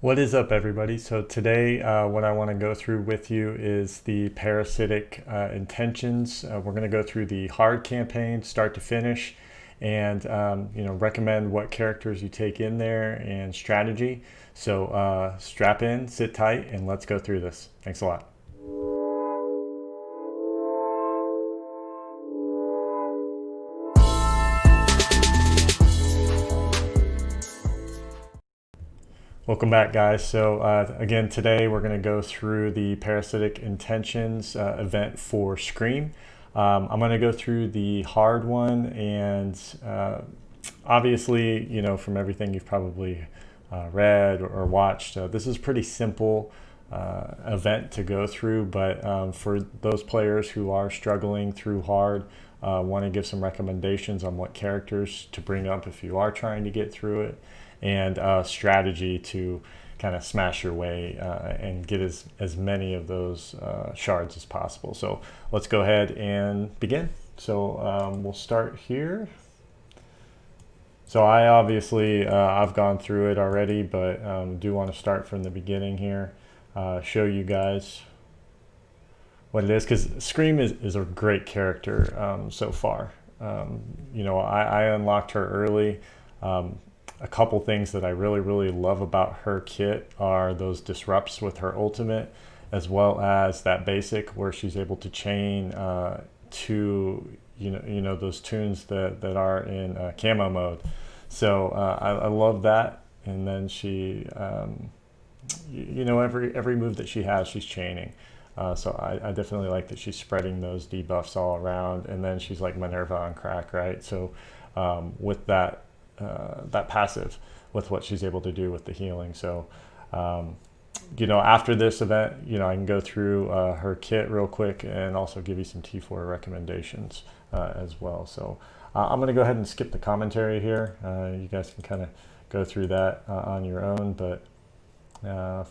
What is up, everybody? So today, what I want to go through with you is the parasitic intentions. We're going to go through the hard campaign, start to finish, and recommend what characters you take in there and strategy. So strap in, sit tight, and let's go through this. Thanks a lot. Welcome back, guys. So again, today we're going to go through the Parasitic Intentions event for Scream. I'm going to go through the hard one, and obviously, from everything you've probably read or watched, this is pretty simple event to go through. But for those players who are struggling through hard, want to give some recommendations on what characters to bring up if you are trying to get through it, and strategy to kind of smash your way and get as many of those shards as possible. So let's go ahead and begin. So we'll start here. So I obviously, I've gone through it already, but do want to start from the beginning here, show you guys what it is, because Scream is a great character so far. I unlocked her early. A couple things that I really love about her kit are those disrupts with her ultimate, as well as that basic where she's able to chain to those tunes that are in camo mode. So I love that. And then she, every move that she has, she's chaining. So I definitely like that she's spreading those debuffs all around. And then she's like Minerva on crack, right? So with that passive, with what she's able to do with the healing. So, after this event, I can go through her kit real quick and also give you some T4 recommendations as well. So I'm going to go ahead and skip the commentary here. You guys can kind of go through that on your own. But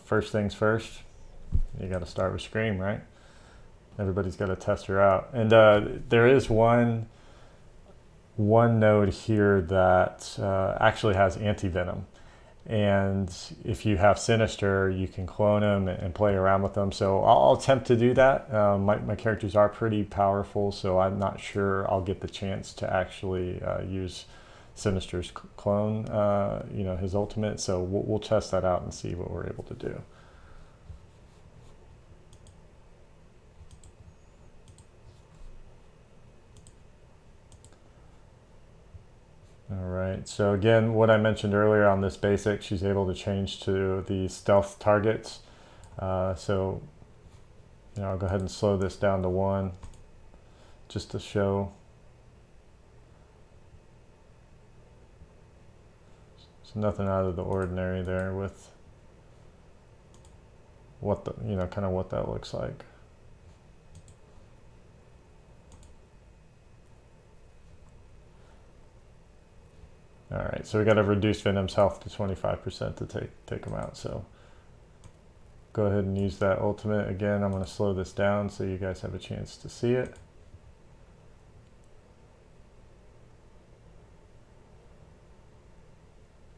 first things first, you got to start with Scream, right? Everybody's got to test her out. And there is one node here that actually has anti-venom, and if you have Sinister, you can clone them and play around with them. So I'll attempt to do that. My characters are pretty powerful, so I'm not sure I'll get the chance to actually use Sinister's clone, his ultimate. So we'll test that out and see what we're able to do. All right, so again, what I mentioned earlier on this basic, she's able to change to the stealth targets. So I'll go ahead and slow this down to 1 just to show. So nothing out of the ordinary there with what kind of what that looks like. All right, so we got to reduce Venom's health to 25% to take him out. So go ahead and use that ultimate. Again, I'm going to slow this down so you guys have a chance to see it.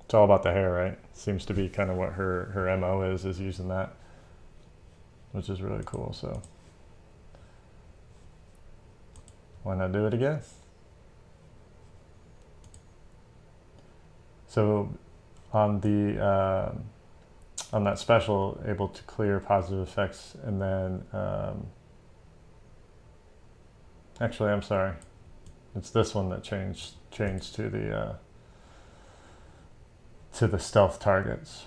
It's all about the hair, right? Seems to be kind of what her MO is using that, which is really cool. So why not do it again? So on that special, able to clear positive effects, and then actually, I'm sorry, it's this one that changed to the stealth targets,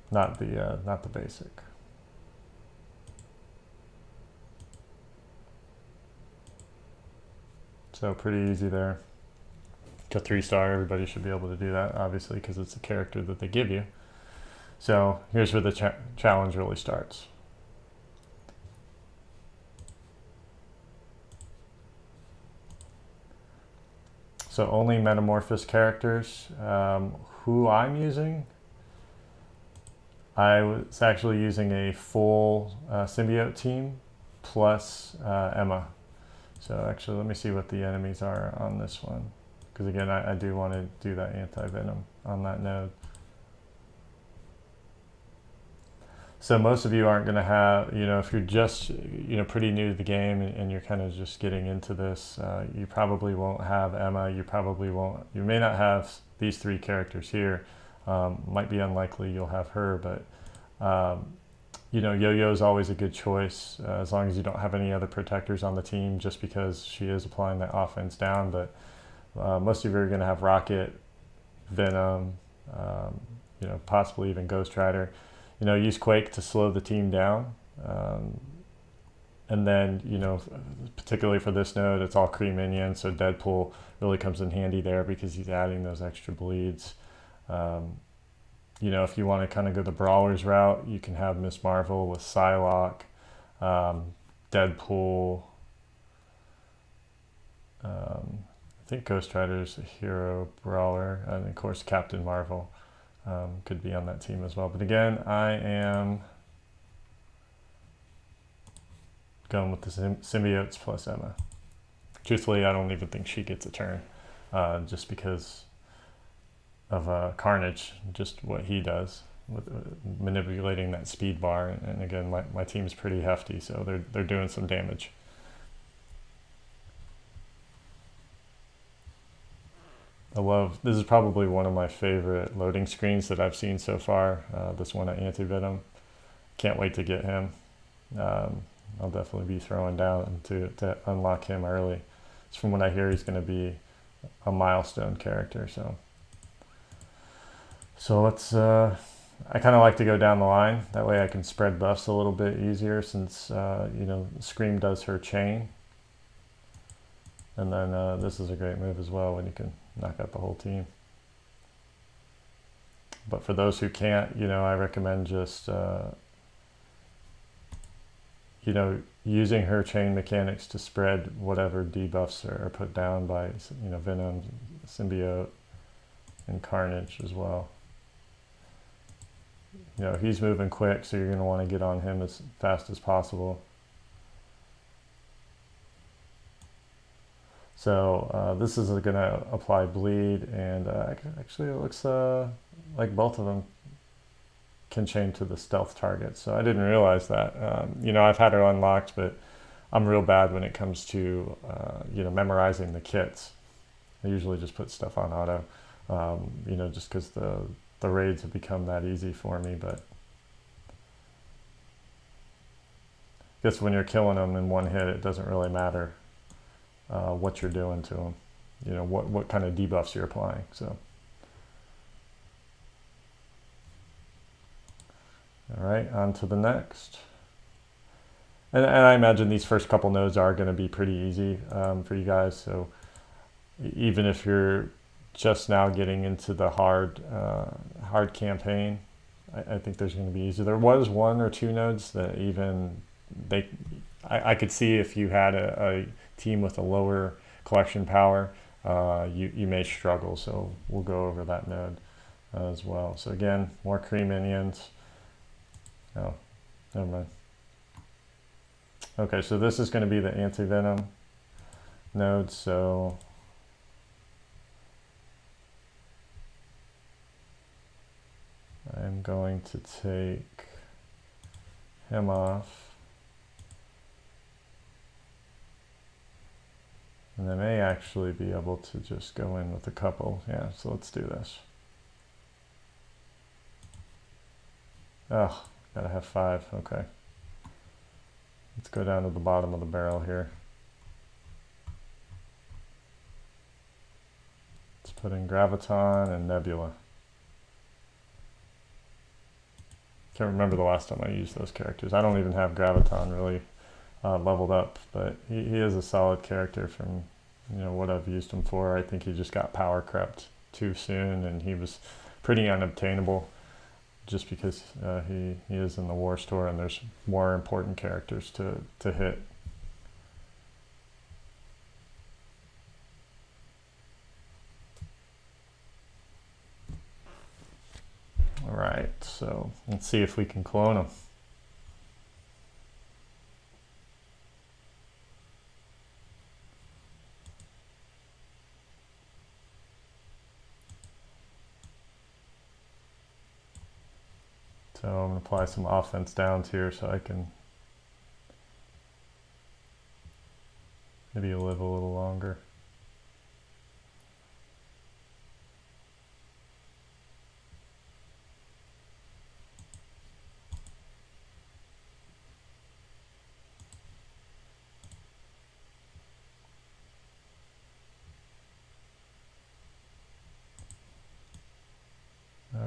not the basic. So pretty easy there. To 3-star, everybody should be able to do that, obviously, because it's a character that they give you. So here's where the challenge really starts. So only metamorphosis characters. Who I'm using, I was actually using a full symbiote team plus Emma. So actually, let me see what the enemies are on this one. Because again, I do want to do that anti-venom on that node. So most of you aren't going to have, if you're just, pretty new to the game and you're kind of just getting into this, you probably won't have Emma. You may not have these three characters here. Might be unlikely you'll have her, but, Yo-Yo is always a good choice as long as you don't have any other protectors on the team, just because she is applying that offense down. But most of you are going to have Rocket, Venom, possibly even Ghost Rider. Use Quake to slow the team down. And then, particularly for this node, it's all Kree minions, so Deadpool really comes in handy there because he's adding those extra bleeds. If you want to kind of go the Brawlers route, you can have Miss Marvel with Psylocke, Deadpool. I think Ghost Rider's a hero brawler, and of course Captain Marvel could be on that team as well. But again, I am going with the symbiotes plus Emma. Truthfully, I don't even think she gets a turn, just because of Carnage, just what he does with manipulating that speed bar. And again, my team's pretty hefty, so they're doing some damage. This is probably one of my favorite loading screens that I've seen so far, this one at Anti-Venom. Can't wait to get him. I'll definitely be throwing down to unlock him early. So from what I hear, he's going to be a milestone character. So let's, I kind of like to go down the line. That way I can spread buffs a little bit easier since, Scream does her chain. And then this is a great move as well when you can knock out the whole team. But for those who can't, I recommend just, using her chain mechanics to spread whatever debuffs are put down by, Venom, Symbiote, and Carnage as well. He's moving quick, so you're going to want to get on him as fast as possible. So this is going to apply bleed, and actually it looks like both of them can chain to the stealth target. So I didn't realize that. I've had her unlocked, but I'm real bad when it comes to memorizing the kits. I usually just put stuff on auto, just because the raids have become that easy for me. But I guess when you're killing them in one hit, it doesn't really matter what you're doing to them, what kind of debuffs you're applying. So, all right, on to the next. And I imagine these first couple nodes are going to be pretty easy for you guys. So even if you're just now getting into the hard campaign, I think there's going to be easy. There was one or two nodes that I could see if you had a team with a lower collection power, you may struggle. So we'll go over that node as well. So again, more Kree minions. Oh, never mind. Okay, so this is going to be the anti-venom node. So I'm going to take him off. And I may actually be able to just go in with a couple. Yeah, so let's do this. Oh, gotta have 5. Okay. Let's go down to the bottom of the barrel here. Let's put in Graviton and Nebula. Can't remember the last time I used those characters. I don't even have Graviton really leveled up, but he is a solid character from what I've used him for. I think he just got power crept too soon, and he was pretty unobtainable just because he is in the war store and there's more important characters to hit. All right, so let's see if we can clone him. So I'm going to apply some offense downs here so I can maybe live a little longer.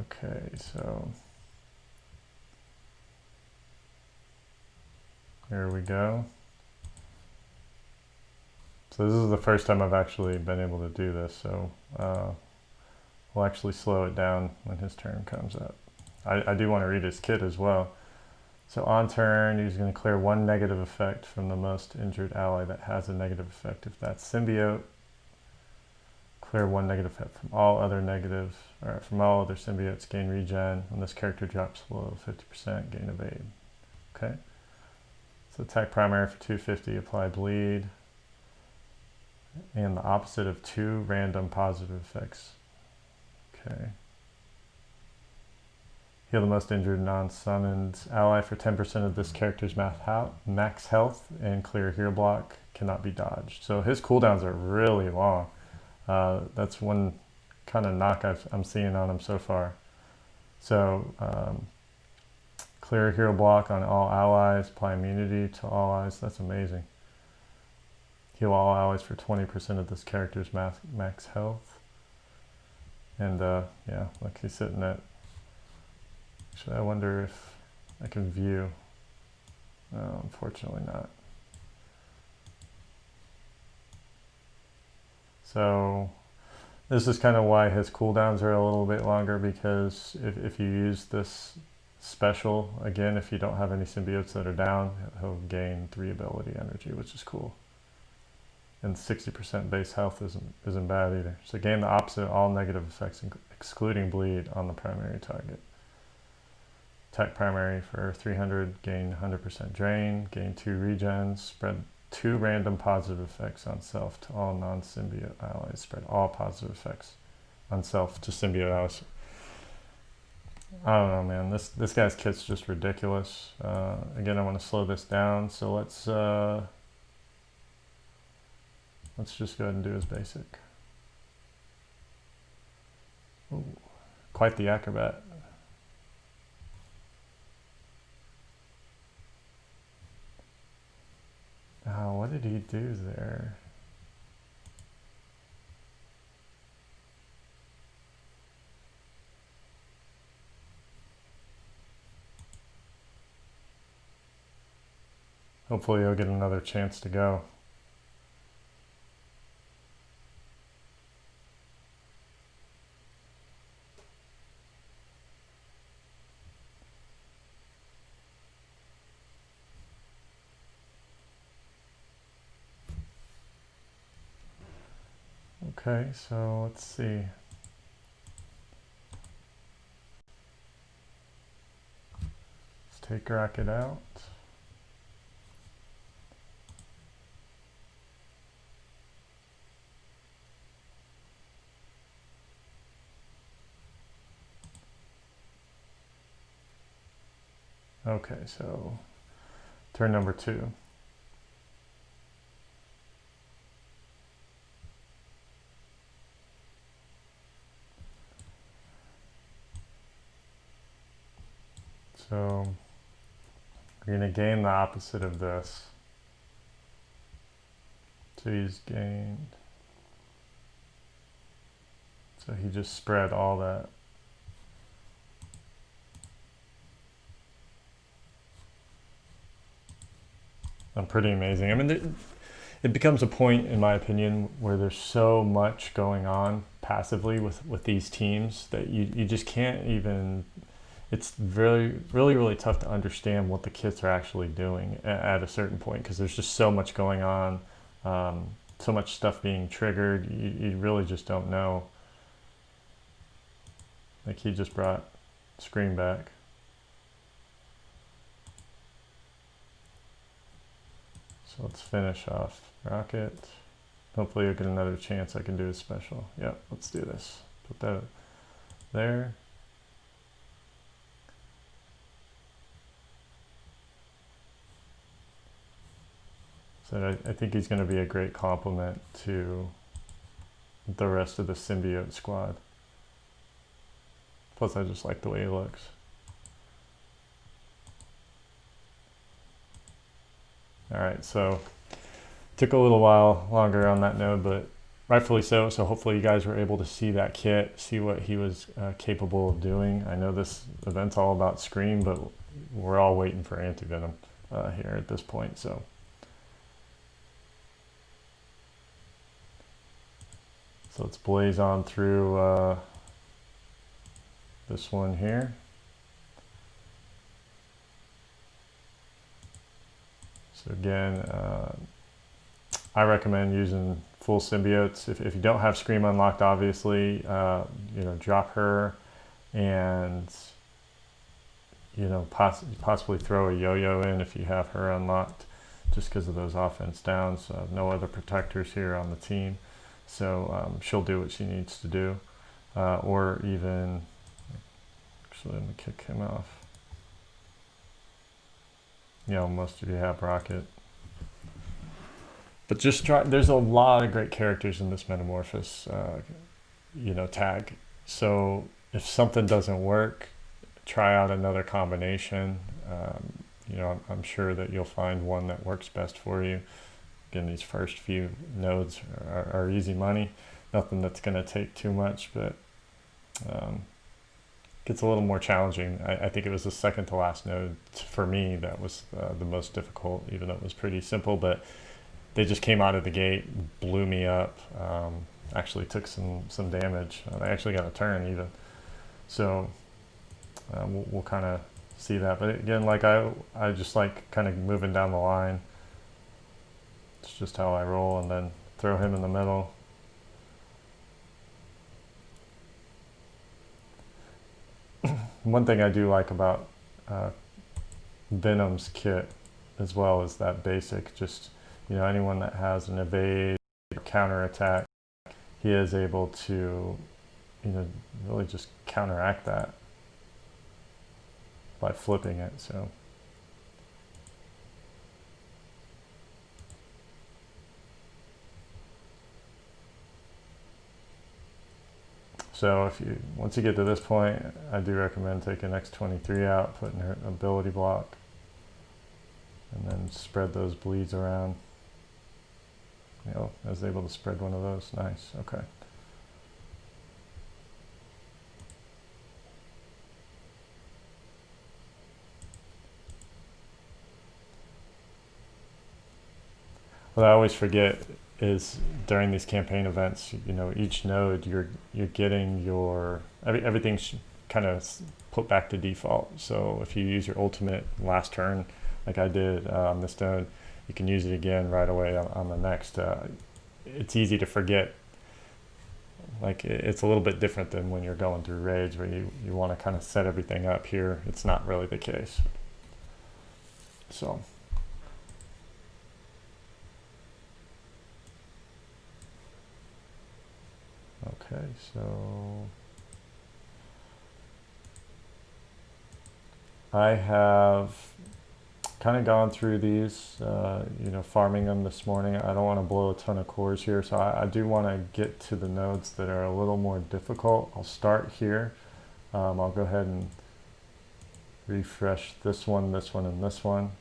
Okay, so here we go. So this is the first time I've actually been able to do this, so we'll actually slow it down when his turn comes up. I do want to read his kit as well. So on turn, he's going to clear one negative effect from the most injured ally that has a negative effect. If that's symbiote, clear one negative effect from all other from all other symbiotes, gain regen. When this character drops below 50%, gain evade. Okay. So attack primary for 250, apply bleed. And the opposite of 2 random positive effects. Okay. Heal the most injured non-summoned ally for 10% of this character's max health, and clear hero block cannot be dodged. So his cooldowns are really long. That's one kind of knock I'm seeing on him so far. So clear hero block on all allies, apply immunity to all allies. That's amazing. Heal all allies for 20% of this character's max health. And yeah, look, he's sitting at... Actually, I wonder if I can view. No, unfortunately not. So this is kind of why his cooldowns are a little bit longer, because if you use this special, again, if you don't have any symbiotes that are down, he'll gain 3 ability energy, which is cool. And 60% base health isn't bad either. So gain the opposite of all negative effects, excluding bleed, on the primary target. Attack primary for 300, gain 100% drain, gain 2 regens, spread 2 random positive effects on self to all non-symbiote allies, spread all positive effects on self to symbiote allies. I don't know, man. This guy's kit's just ridiculous. Again, I want to slow this down, so let's just go ahead and do his basic. Ooh, quite the acrobat. Oh, what did he do there? Hopefully he'll get another chance to go. Okay, so let's see. Let's take Rocket out. Okay, so turn number 2. So we're going to gain the opposite of this. So he's gained. So he just spread all that. Pretty amazing. I mean, it becomes a point, in my opinion, where there's so much going on passively with these teams that you just can't even... It's really tough to understand what the kits are actually doing at a certain point, because there's just so much going on, so much stuff being triggered. You really just don't know. Like, he just brought Scream back. So let's finish off Rocket. Hopefully you'll get another chance I can do a special. Yep, let's do this. Put that there. So I think he's going to be a great complement to the rest of the symbiote squad. Plus I just like the way he looks. Alright, so took a little while longer on that node, but rightfully so. So hopefully you guys were able to see that kit, see what he was capable of doing. I know this event's all about Scream, but we're all waiting for Anti-Venom here at this point. So let's blaze on through this one here. So again, I recommend using full symbiotes. If you don't have Scream unlocked, obviously, drop her and, possibly throw a yo-yo in if you have her unlocked, just because of those offense downs. No other protectors here on the team. So she'll do what she needs to do. Or even, actually, let me kick him off. Most of you have Rocket. But just try, there's a lot of great characters in this Metamorphosis, tag. So if something doesn't work, try out another combination. I'm sure that you'll find one that works best for you. Again, these first few nodes are easy money. Nothing that's going to take too much, but gets a little more challenging. I think it was the second to last node for me that was the most difficult, even though it was pretty simple, but they just came out of the gate, blew me up, actually took some damage. They actually got a turn even. So we'll kind of see that. But again, like I just like kind of moving down the line. It's just how I roll, and then throw him in the middle. One thing I do like about Venom's kit as well is that basic, just, anyone that has an evade or counter attack, he is able to, really just counteract that by flipping it. So once you get to this point, I do recommend taking X-23 out, putting her ability block, and then spread those bleeds around. I was able to spread one of those. Nice. Okay. What I always forget is during these campaign events, each node you're getting everything's kind of put back to default. So if you use your ultimate last turn, like I did on this node, you can use it again right away on the next. It's easy to forget. Like it's a little bit different than when you're going through raids where you want to kind of set everything up. Here it's not really the case. So okay, so I have kind of gone through these, farming them this morning. I don't want to blow a ton of cores here, so I do want to get to the nodes that are a little more difficult. I'll start here. I'll go ahead and refresh this one, and this one.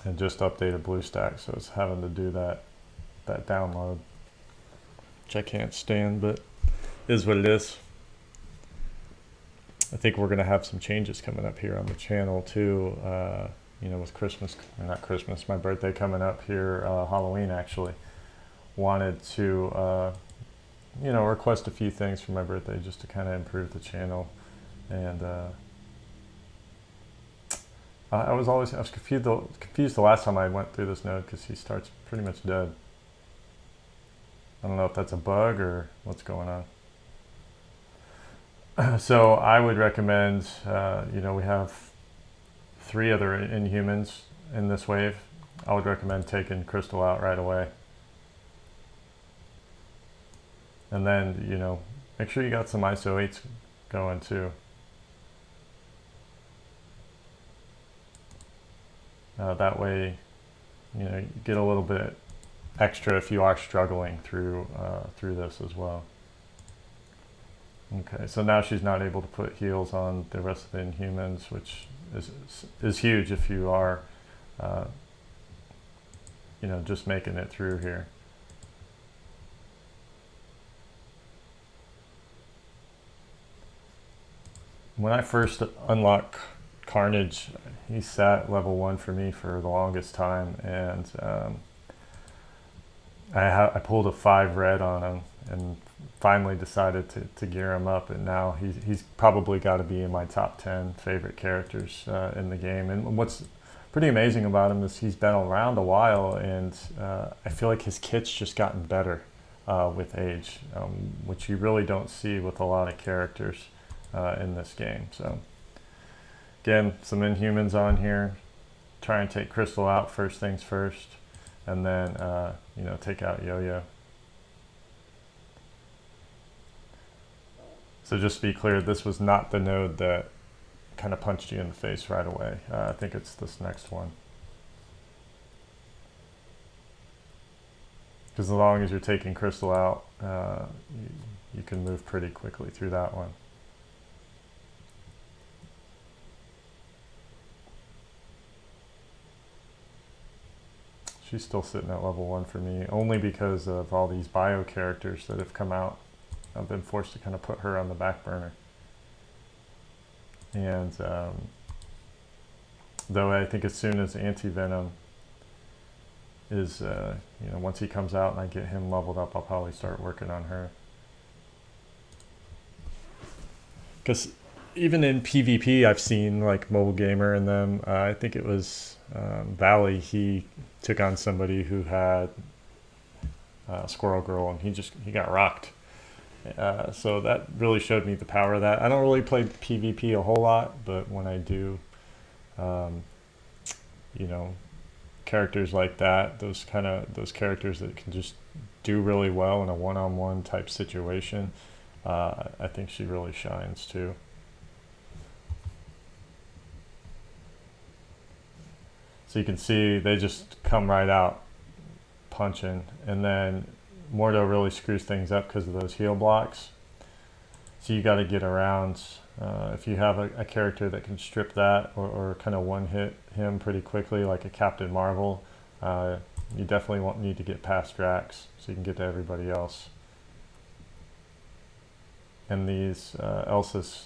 And just updated BlueStack, so it's having to do that download, which I can't stand, but is what it is. I think we're going to have some changes coming up here on the channel too, with Christmas, or not Christmas, my birthday coming up here, Halloween actually. Wanted to, request a few things for my birthday just to kind of improve the channel. And I was confused the last time I went through this node because he starts pretty much dead. I don't know if that's a bug or what's going on. So I would recommend, we have 3 other Inhumans in this wave. I would recommend taking Crystal out right away. And then, make sure you got some ISO 8s going too. That way, you get a little bit extra if you are struggling through this as well. Okay, so now she's not able to put heals on the rest of the Inhumans, which is huge if you are, just making it through here. When I first unlocked Carnage, he sat level 1 for me for the longest time, and I pulled a 5 red on him and finally decided to gear him up, and now he's probably got to be in my top 10 favorite characters in the game. And what's pretty amazing about him is he's been around a while, and I feel like his kit's just gotten better with age, which you really don't see with a lot of characters in this game. So again, some Inhumans on here. Try and take Crystal out first things first, and then take out Yo-Yo. So just to be clear, this was not the node that kind of punched you in the face right away. I think it's this next one. Because as long as you're taking Crystal out, you can move pretty quickly through that one. She's still sitting at level 1 for me, only because of all these bio characters that have come out. I've been forced to kind of put her on the back burner. And though I think as soon as Anti-Venom is, once he comes out and I get him leveled up, I'll probably start working on her. Because even in PvP, I've seen like Mobile Gamer and them. I think it was Valley. He took on somebody who had Squirrel Girl, and he got rocked. So that really showed me the power of that. I don't really play PvP a whole lot, but when I do, characters like that, those characters that can just do really well in a one-on-one type situation, I think she really shines too. So you can see they just come right out punching, and then Mordo really screws things up because of those heal blocks. So you got to get around. If you have a character that can strip that or kind of one-hit him pretty quickly, like a Captain Marvel, you definitely won't need to get past Drax so you can get to everybody else. And these Elsas,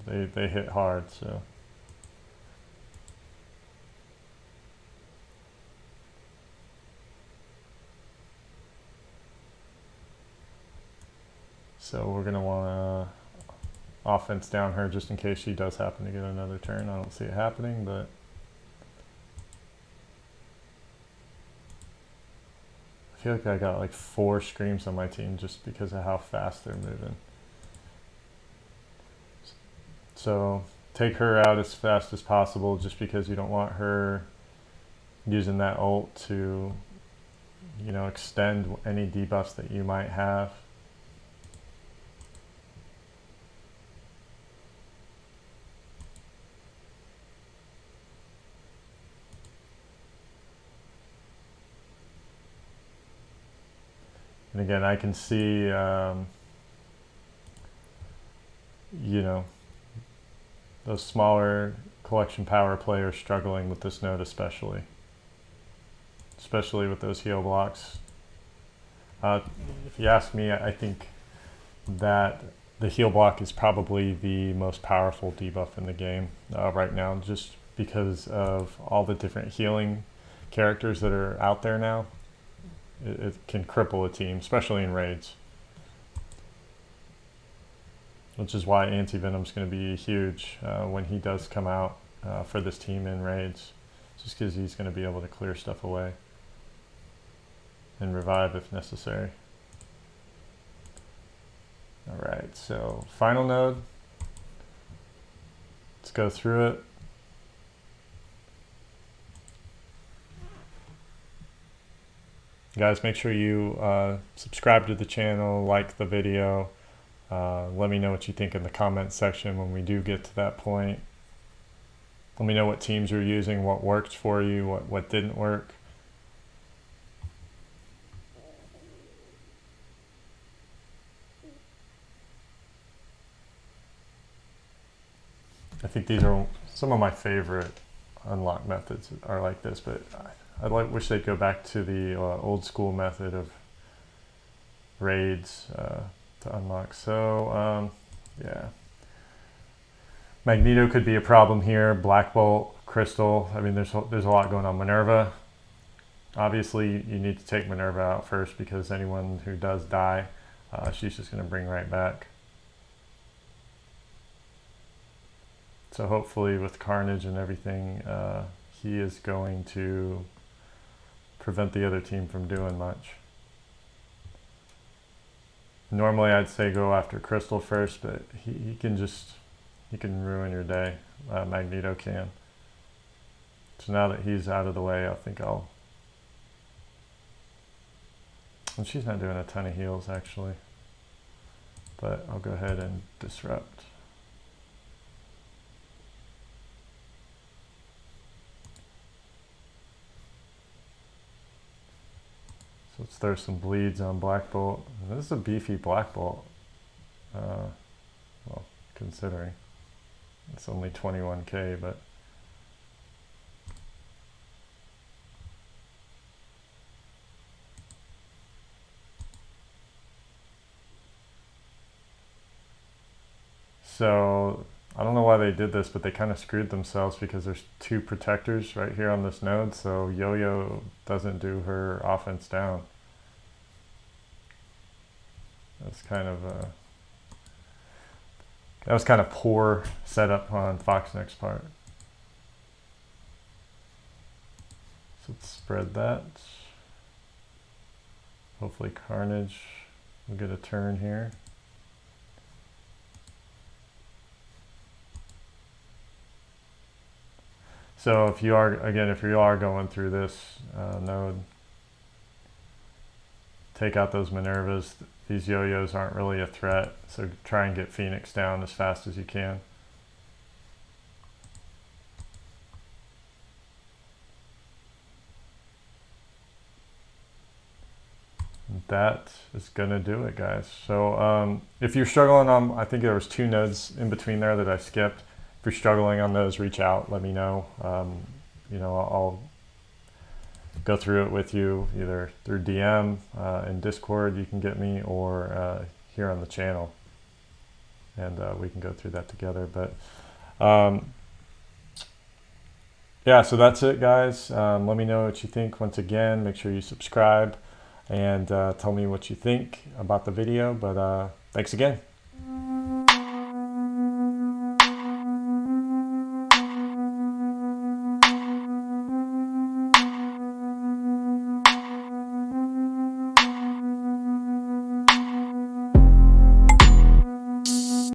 they hit hard, so. So we're going to want to offense down her just in case she does happen to get another turn. I don't see it happening, but I feel like I got like 4 screams on my team just because of how fast they're moving. So take her out as fast as possible just because you don't want her using that ult to, extend any debuffs that you might have. And again, I can see, those smaller collection power players struggling with this node especially with those heal blocks. If you ask me, I think that the heal block is probably the most powerful debuff in the game right now, just because of all the different healing characters that are out there now. It can cripple a team, especially in raids. Which is why Anti-Venom's going to be huge when he does come out for this team in raids. Just because he's going to be able to clear stuff away and revive if necessary. Alright, so final node, go through it. Guys, make sure you subscribe to the channel, like the video. Let me know what you think in the comment section when we do get to that point. Let me know what teams you're using, what worked for you, what didn't work. I think these are some of my favorite unlock methods are like this, but I wish they'd go back to the old school method of raids to unlock. So yeah, Magneto could be a problem here. Black Bolt, Crystal. I mean, there's a lot going on. Minerva. Obviously, you need to take Minerva out first because anyone who does die, she's just going to bring right back. So hopefully, with Carnage and everything, he is going to prevent the other team from doing much. Normally I'd say go after Crystal first, but he can ruin your day. Magneto can. So now that he's out of the way, I think I'll... And she's not doing a ton of heals actually, but I'll go ahead and disrupt. So let's throw some bleeds on Black Bolt. This is a beefy Black Bolt. Well, considering it's only 21k, but so I don't know why they did this, but they kind of screwed themselves because there's two protectors right here on this node, so Yo-Yo doesn't do her offense down. That's kind of that was kind of poor setup on Foxneck's part. So let's spread that. Hopefully Carnage will get a turn here. So if you are going through this node, take out those Minervas. These Yo-Yos aren't really a threat, so try and get Phoenix down as fast as you can. That is gonna do it, guys. So if you're struggling on, I think there was 2 nodes in between there that I skipped. If you're struggling on those, reach out, let me know. You know, I'll go through it with you either through DM in Discord you can get me, or here on the channel, and we can go through that together. But yeah, so that's it, guys. Let me know what you think. Once again, make sure you subscribe and tell me what you think about the video. But thanks again.